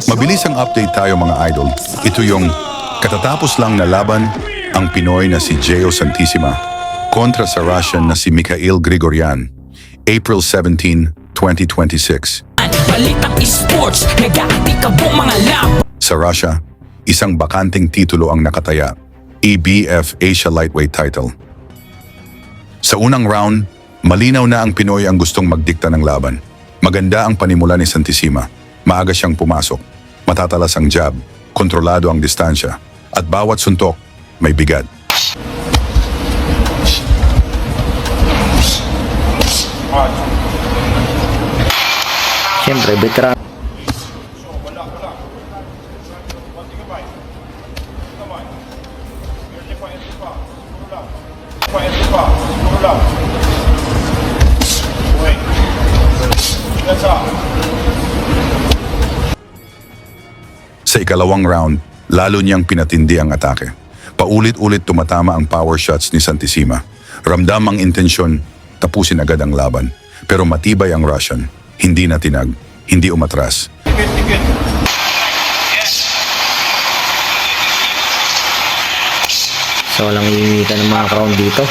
Mabilis ang update tayo mga idol. Ito yung katatapos lang na laban, ang Pinoy na si Gio Santissima kontra sa Russian na si Mikhail Grigoryan. April 17, 2026. Balitang esports, nag-aatikabong mga lab. Sa Russia, isang bakanting titulo ang nakataya, EBF Asia Lightweight title. Sa unang round, malinaw na ang Pinoy ang gustong magdikta ng laban. Maganda ang panimula ni Santissima. Maaga siyang pumasok. Matatalas ang jab, kontrolado ang distansya, at bawat suntok may bigat. Siyempre, veteran. Sa ikalawang round, lalo niyang pinatindi ang atake. Paulit-ulit tumatama ang power shots ni Santissima. Ramdam ang intensyon, tapusin agad ang laban. Pero matibay ang Russian. Hindi natinag, hindi umatras. So, walang iimitan ng mga crown dito.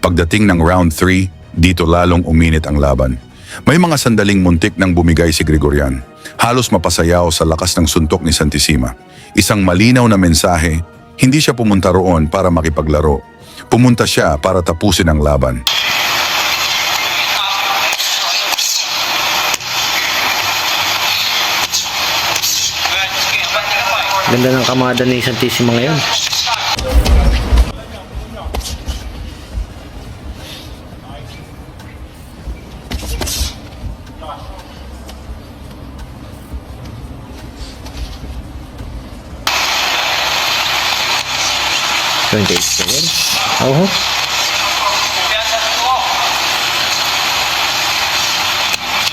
Pagdating ng round 3, dito lalong uminit ang laban. May mga sandaling muntik nang bumigay si Grigoryan. Halos mapasayaw sa lakas ng suntok ni Santissima. Isang malinaw na mensahe, hindi siya pumunta roon para makipaglaro. Pumunta siya para tapusin ang laban. Ganda ng kamada ni Santissima ngayon. Oh.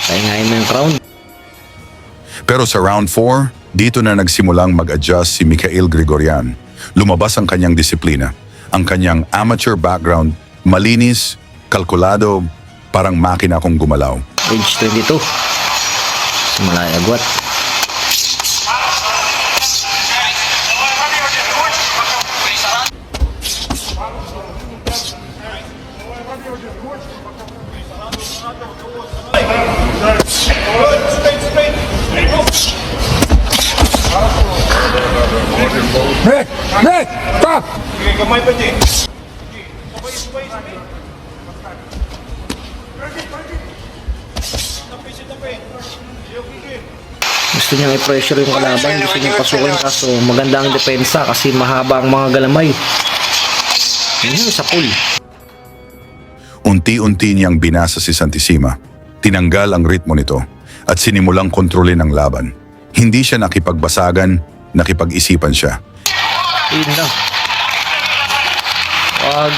Pahingayin mo yung crown. Pero sa round 4, dito na nagsimulang mag-adjust si Mikhail Grigoryan. Lumabas ang kanyang disiplina. Ang kanyang amateur background, malinis, kalkulado, parang makina kong gumalaw. Age 22. Malay agwat. Nick! Stop! Okay, kamay pa din. Gusto niya i-pressure yung kalaban. Gusto niya pasukin kaso maganda ang depensa kasi mahaba ang mga galamay. Yun sa pool. Unti-unti niyang binasa si Santissima. Tinanggal ang ritmo nito at sinimulang kontrolin ang laban. Hindi siya nakipagbasagan, nakipag-isipan siya. Yun lang. Wag.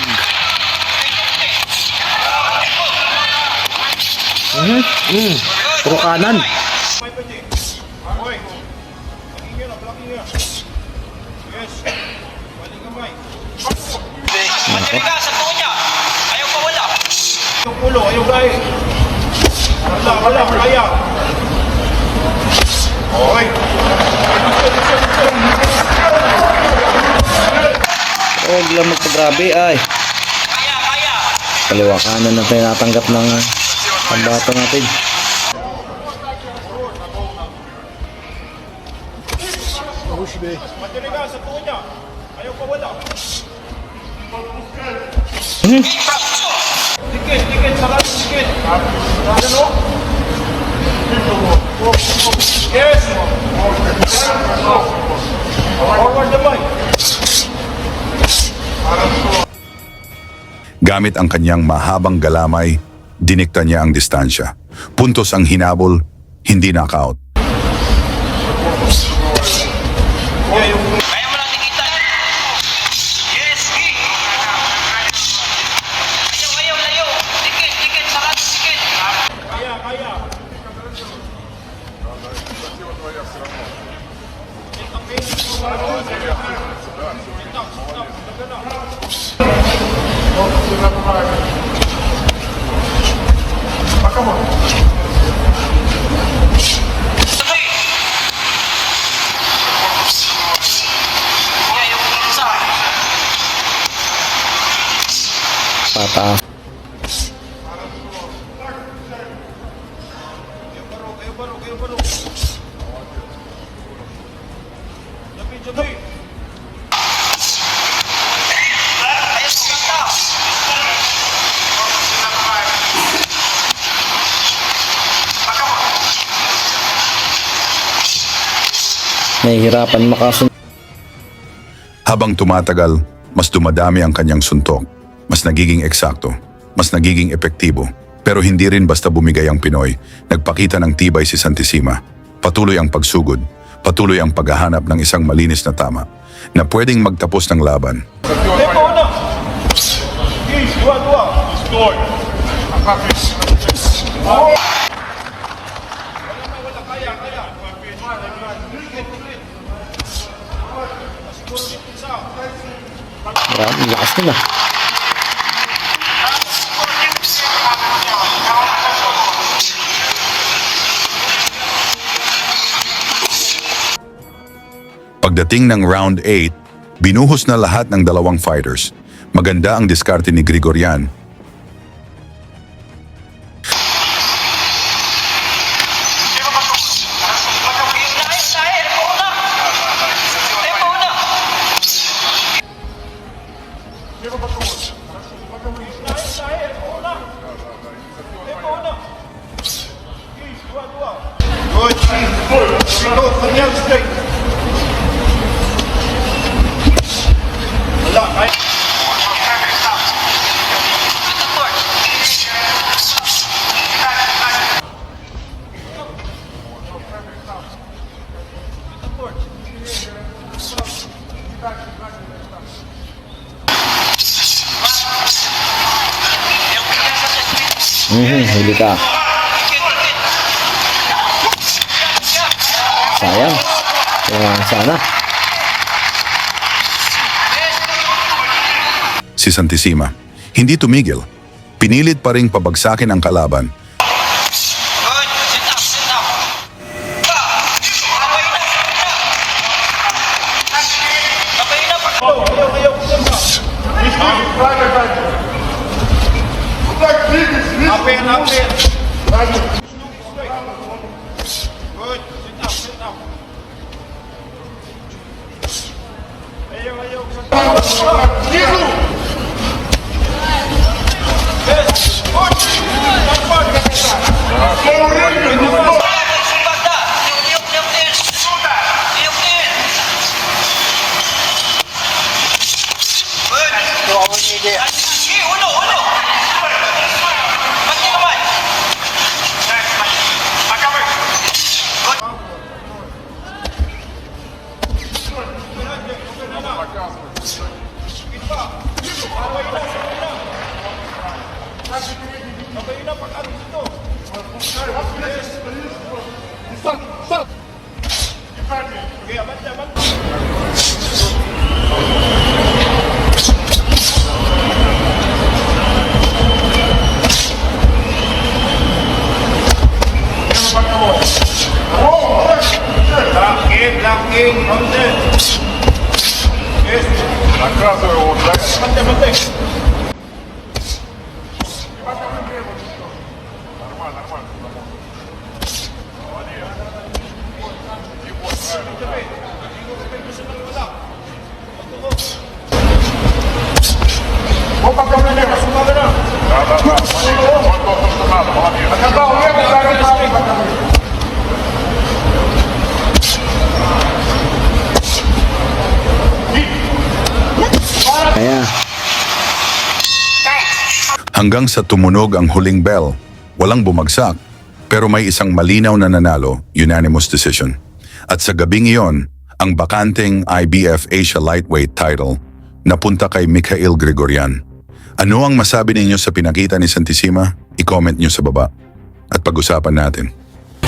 Puro kanan. Yung ulo, ayaw gaya. Wala, kaya. Okay. Huwag lang magpagrabe ay. Kaliwa kanan na tayo natanggap ng pambato natin. Matiriga sa tuwa niya. Ayaw pa wala. Dikit, sarap, dikit. Ano? Yes! Forward naman. Gamit ang kanyang mahabang galamay, dinikta niya ang distansya. Puntos ang hinabol, hindi knockout. Kaya mo lang tikita. Yes, Gi. Ayaw, layo. Dikit, sakat, dikit. Kaya. Pataas. Kayo baro. Jabi. Nahihirapan makasunod. Habang tumatagal, mas dumadami ang kanyang suntok. Mas nagiging eksakto, mas nagiging epektibo. Pero hindi rin basta bumigay ang Pinoy. Nagpakita ng tibay si Santissima. Patuloy ang pagsugod, patuloy ang paghahanap ng isang malinis na tama na pwedeng magtapos ng laban. Tempo na. Gi, dua. Score. Wala, kaya. Grabe, lakas nila. Pagdating ng round 8, binuhos na lahat ng dalawang fighters. Maganda ang diskarte ni Grigorian. Good. Go, kanya straight. Wala, kaya. Huli ka. Sayang. Kaya sana. Si Santissima, hindi tumigil. Pinilit pa ring pabagsakin ang kalaban. Apin. Good. Sit up. Ayaw. Locking, content. Yes. Bantay. Kaya. Hanggang sa tumunog ang huling bell, walang bumagsak, pero may isang malinaw na nanalo, unanimous decision. At sa gabing iyon, ang bakanteng IBF Asia Lightweight title napunta kay Mikhail Grigoryan. Ano ang masabi ninyo sa pinakita ni Santissima? I-comment nyo sa baba at pag-usapan natin.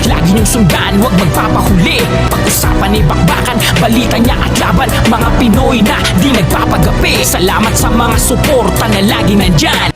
Lagi niyong sundan, huwag magpapahuli. Pag-usapan ni bakbakan, balita niya at laban. Mga Pinoy na di nagpapagapi. Salamat sa mga suporta na lagi nandyan.